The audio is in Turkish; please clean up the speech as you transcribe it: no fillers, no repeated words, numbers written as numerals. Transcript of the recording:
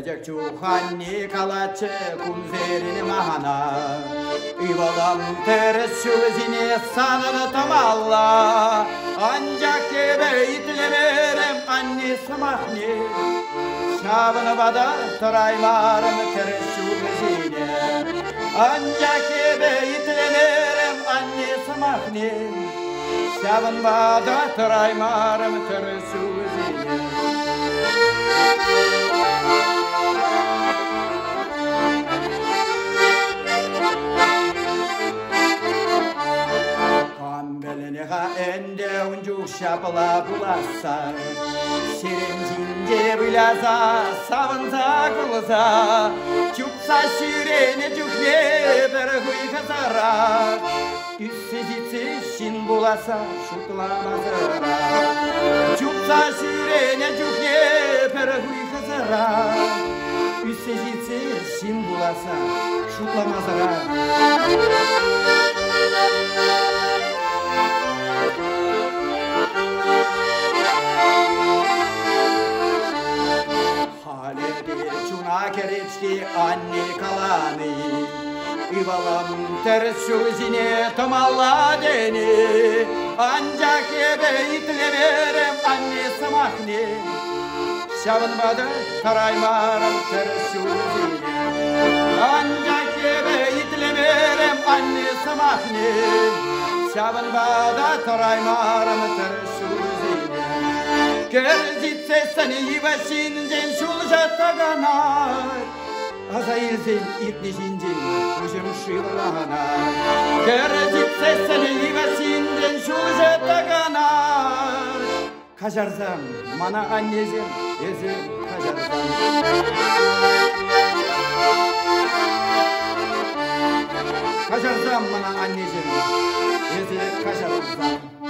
Gelecek çuhanni kalatçı kumzerini mahana İvalam teres şuvizini sanını tamalla Ancak ebe itlemerem anni samahni Şabını bada taraymarım teres şuvizini Ancak ebe itlemerem anni samahni Şabın bada taraymarım teres şuvizini Kambeliniha ende uncuk şapla bulasa Şirin cince bilaza savunsa kulusa Çupsa şirene cükne bir huy kazara Üsse jitse şin bulasa şutlamazara Çupsa şirene cükne bir huy kazara Üsse jitse şin bulasa şutlamazara Kereçti anne kalanı İvalam ters şuzine tamalla deni Ancak ebe itlemerem anne samahni Şavın badı taraymarım ters şuzine Ancak ebe itlemerem anne samahni Şavın badı taraymarım ters şuzine Kerzitse seni yivaşincen şulşatta kanar Azayirzen itnişincen kuşum şıvlanar Kerzitse seni yivaşincen şulşatta kanar Kaçarsam mana annezim ezim kaçarsam Kaçarsam mana annezim ezim kaçarsam